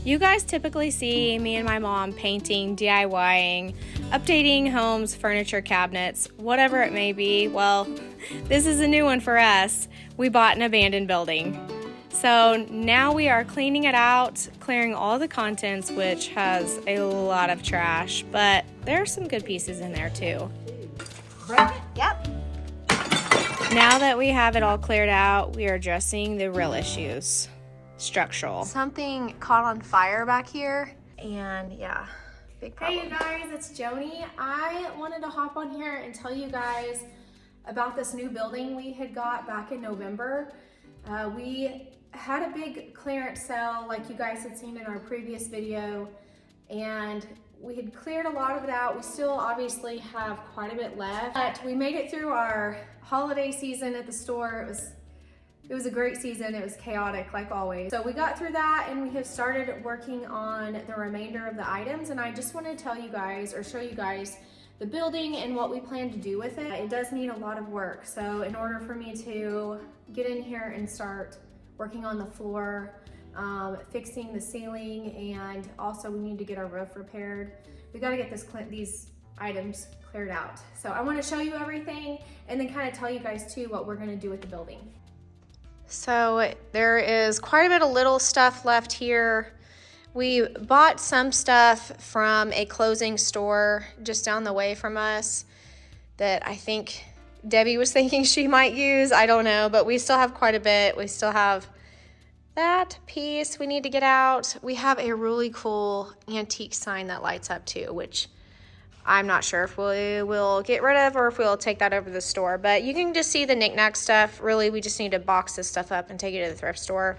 You guys typically see me and my mom painting, DIYing, updating homes, furniture, cabinets, whatever it may be. Well, this is a new one for us. We bought an abandoned building. So now we are cleaning it out, clearing all the contents, which has a lot of trash, but there are some good pieces in there too. Yep. Now that we have it all cleared out, we are addressing the real issues. Structural. Something caught on fire back here, and yeah, big problem. Hey you guys, it's Joni. I wanted to hop on here and tell you guys about this new building we had got back in November. We had a big clearance sale like you guys had seen in our previous video, and we had cleared a lot of it out. We still obviously have quite a bit left, but we made it through our holiday season at the store. It was a great season. It was chaotic like always. So we got through that and we have started working on the remainder of the items, and I just want to tell you guys or show you guys the building and what we plan to do with it. It does need a lot of work. So in order for me to get in here and start working on the floor, fixing the ceiling, and also we need to get our roof repaired. We got to get these items cleared out. So I want to show you everything and then kind of tell you guys too what we're going to do with the building. So there is quite a bit of little stuff left here. We bought some stuff from a closing store just down the way from us that I think Debbie was thinking she might use. I don't know, but we still have quite a bit. We still have that piece we need to get out. We have a really cool antique sign that lights up too, which I'm not sure if we will get rid of or if we'll take that over to the store, but you can just see the knickknack stuff. Really, we just need to box this stuff up and take it to the thrift store.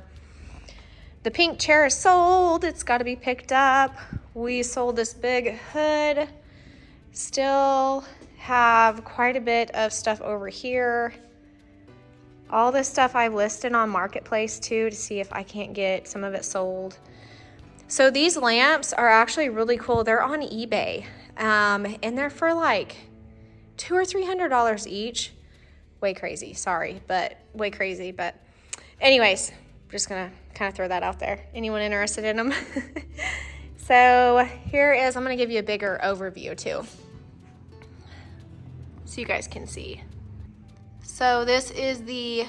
The pink chair is sold. It's got to be picked up. We sold this big hood. Still have quite a bit of stuff over here. All this stuff I've listed on Marketplace too to see if I can't get some of it sold. So these lamps are actually really cool. They're on eBay. And they're for like $200 or $300 each. Way crazy, sorry, but way crazy. But anyways, just gonna kind of throw that out there. Anyone interested in them? So here is, I'm gonna give you a bigger overview too, so you guys can see. So this is the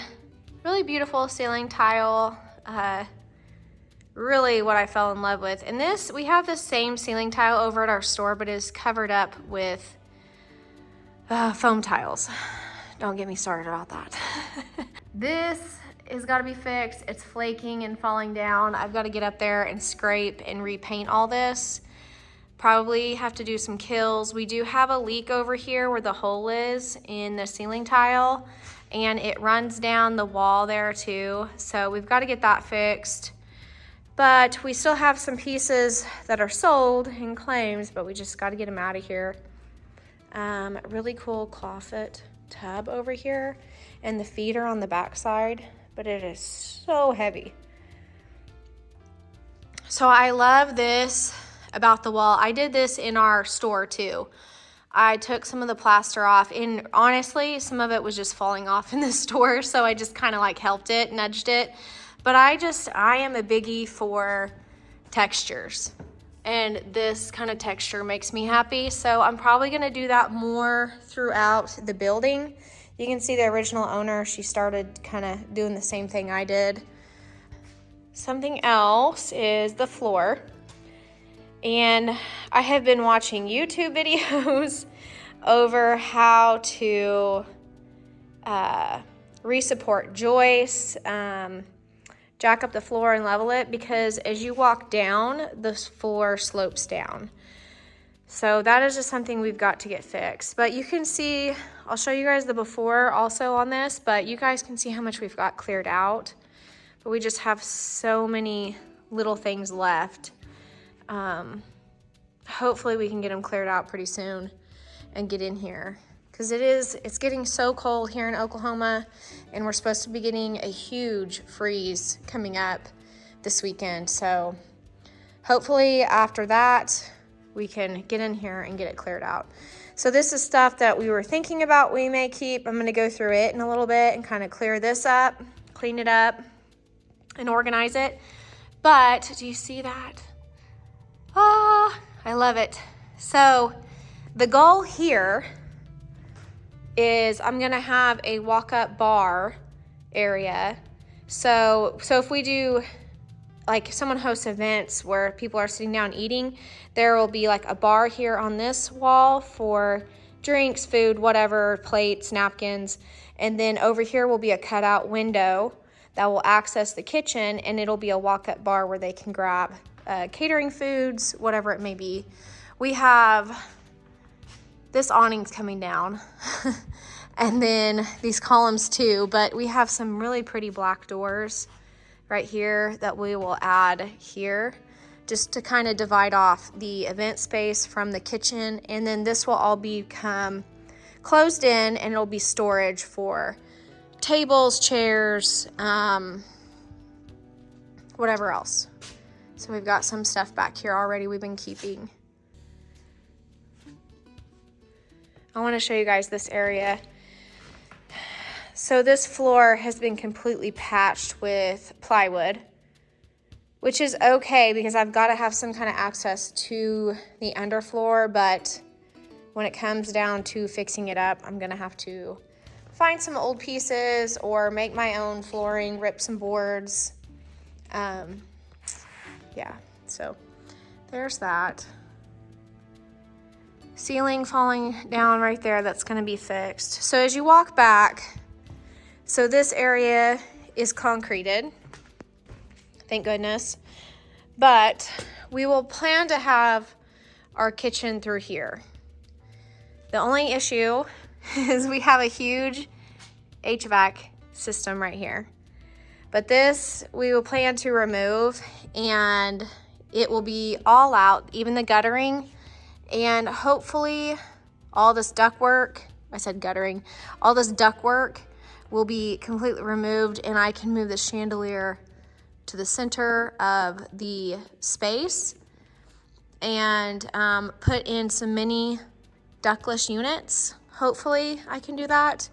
really beautiful ceiling tile. Really what I fell in love with. And this, we have the same ceiling tile over at our store, but is covered up with foam tiles. Don't get me started about that. This has got to be fixed. It's flaking and falling down. I've got to get up there and scrape and repaint all this. Probably have to do some kills. We do have a leak over here where the hole is in the ceiling tile, and it runs down the wall there too. So we've got to get that fixed. But we still have some pieces that are sold in claims, but we just got to get them out of here. Really cool clawfoot tub over here, and the feet are on the back side, but it is so heavy. So I love this about the wall. I did this in our store too. I took some of the plaster off, and honestly, some of it was just falling off in the store, so I just kind of like helped it, nudged it. But I am a biggie for textures, and this kind of texture makes me happy. So I'm probably gonna do that more throughout the building. You can see the original owner, she started kind of doing the same thing I did. Something else is the floor. And I have been watching YouTube videos over how to re-support joists, jack up the floor and level it, because as you walk down, the floor slopes down. So that is just something we've got to get fixed. But you can see, I'll show you guys the before also on this, but you guys can see how much we've got cleared out. But we just have so many little things left. Hopefully we can get them cleared out pretty soon and get in here, because it's getting so cold here in Oklahoma, and we're supposed to be getting a huge freeze coming up this weekend. So hopefully after that we can get in here and get it cleared out. So this is stuff that we were thinking about we may keep. I'm going to go through it in a little bit and kind of clear this up, clean it up, and organize it. But do you see that? Ah, I love it. So the goal here is I'm gonna have a walk-up bar area. So if we do, like someone hosts events where people are sitting down eating, there will be like a bar here on this wall for drinks, food, whatever, plates, napkins. And then over here will be a cutout window that will access the kitchen, and it'll be a walk-up bar where they can grab catering foods, whatever it may be. We have this awning's coming down and then these columns too, but we have some really pretty black doors right here that we will add here just to kind of divide off the event space from the kitchen. And then this will all become closed in, and it'll be storage for tables, chairs, whatever else. So we've got some stuff back here already we've been keeping. I want to show you guys this area. So this floor has been completely patched with plywood, which is okay because I've got to have some kind of access to the underfloor, but when it comes down to fixing it up, I'm gonna have to find some old pieces or make my own flooring, rip some boards. Yeah, so there's that. Ceiling falling down right there, that's gonna be fixed. So as you walk back, so this area is concreted, thank goodness, but we will plan to have our kitchen through here. The only issue is we have a huge HVAC system right here, but this we will plan to remove, and it will be all out, even the guttering, and hopefully all this ductwork, I said guttering, all this ductwork will be completely removed, and I can move the chandelier to the center of the space and put in some mini ductless units. Hopefully I can do that.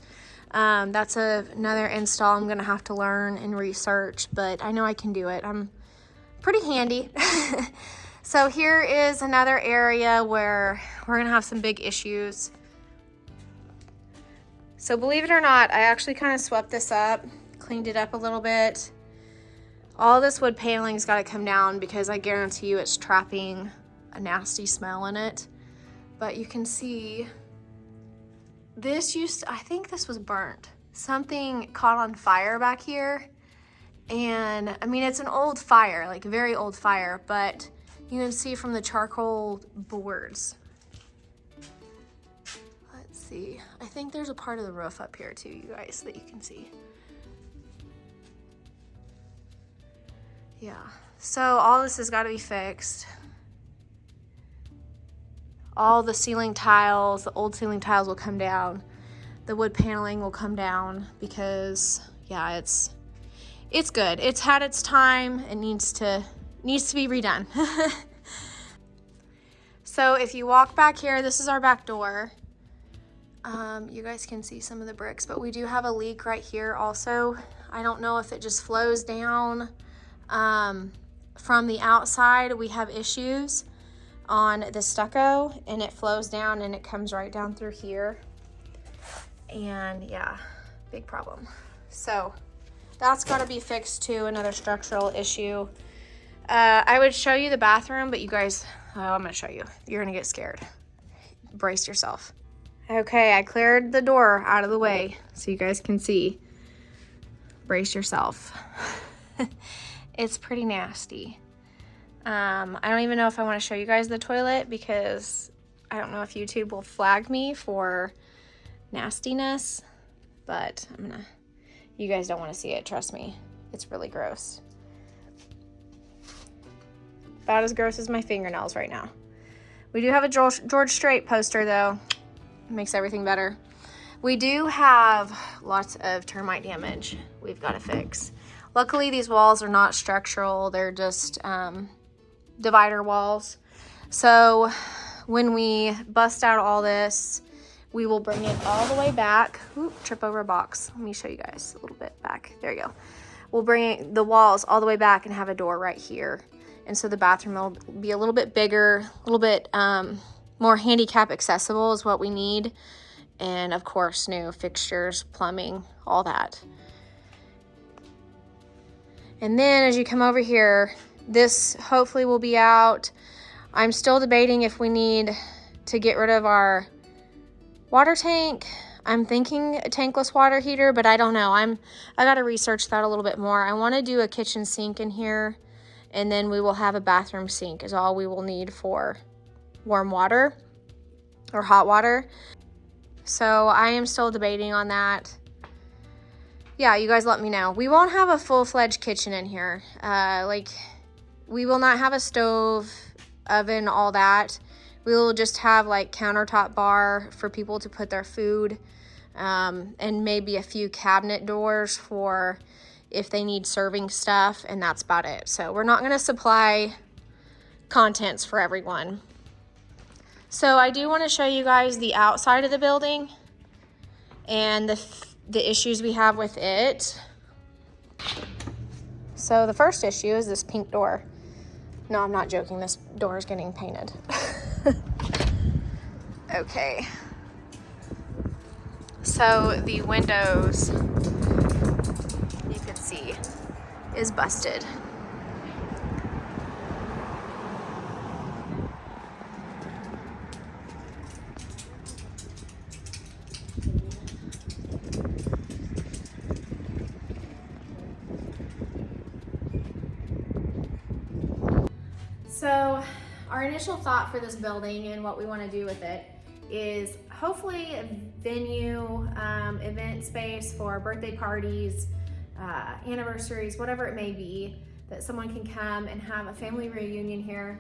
That's another install I'm gonna have to learn and research, but I know I can do it. I'm pretty handy. So here is another area where we're gonna have some big issues. So believe it or not, I actually kind of swept this up, cleaned it up a little bit. All this wood paneling's gotta come down because I guarantee you it's trapping a nasty smell in it. But you can see this I think this was burnt. Something caught on fire back here. And I mean, it's an old fire, like a very old fire, but you can see from the charcoal boards. Let's see. I think there's a part of the roof up here too, you guys, that you can see. Yeah, so all this has got to be fixed. All the ceiling tiles, the old ceiling tiles will come down. The wood paneling will come down because, yeah, it's good. It's had its time. It needs to be redone. So if you walk back here, this is our back door. You guys can see some of the bricks, but we do have a leak right here also. I don't know if it just flows down from the outside. We have issues on the stucco, and it flows down and it comes right down through here. And yeah, big problem. So that's got to be fixed too, another structural issue. I would show you the bathroom, but you guys, I'm gonna show you. You're gonna get scared. Brace yourself. Okay, I cleared the door out of the way so you guys can see. Brace yourself. It's pretty nasty. I don't even know if I want to show you guys the toilet because I don't know if YouTube will flag me for nastiness, but you guys don't want to see it, trust me. It's really gross. About as gross as my fingernails right now. We do have a George Strait poster though. Makes everything better. We do have lots of termite damage we've got to fix. Luckily these walls are not structural, they're just divider walls. So when we bust out all this, we will bring it all the way back. Oop, trip over a box. Let me show you guys a little bit back. There you go. we'll bring the walls all the way back and have a door right here. And so the bathroom will be a little bit bigger, a little bit more handicap accessible is what we need. And of course, new fixtures, plumbing, all that. And then as you come over here, this hopefully will be out. I'm still debating if we need to get rid of our water tank. I'm thinking a tankless water heater, but I don't know. I gotta research that a little bit more. I wanna do a kitchen sink in here, and then we will have a bathroom sink is all we will need for warm water or hot water. So I am still debating on that. Yeah, you guys let me know. We won't have a full-fledged kitchen in here. Like, we will not have a stove, oven, all that. We will just have like countertop bar for people to put their food, and maybe a few cabinet doors for if they need serving stuff, and that's about it. So we're not gonna supply contents for everyone. So I do wanna show you guys the outside of the building and the issues we have with it. So the first issue is this pink door. No, I'm not joking. This door is getting painted. Okay. So the windows, you can see, is busted. So our initial thought for this building and what we want to do with it is hopefully a venue, event space for birthday parties, anniversaries, whatever it may be, that someone can come and have a family reunion here.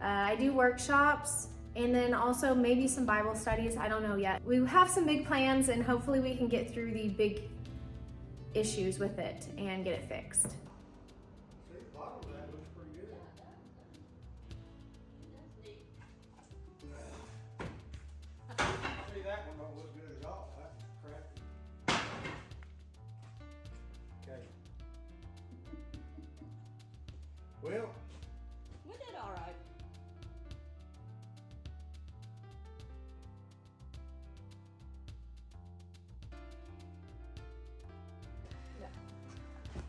I do workshops and then also maybe some Bible studies. I don't know yet. We have some big plans and hopefully we can get through the big issues with it and get it fixed. Well, We did all right.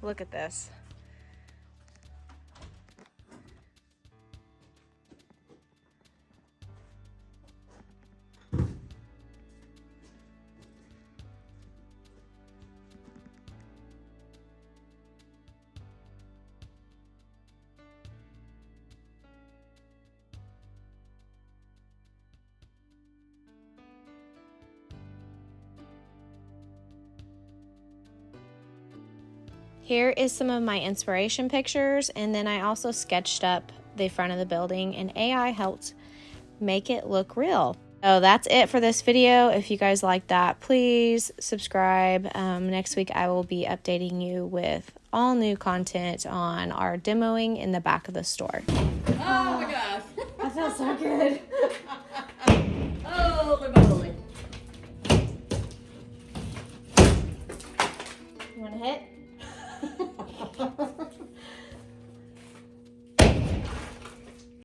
Look at this. Here is some of my inspiration pictures, and then I also sketched up the front of the building, and AI helped make it look real. So that's it for this video. If you guys like that, please subscribe. Next week I will be updating you with all new content on our demoing in the back of the store. Oh my gosh. I feel so good.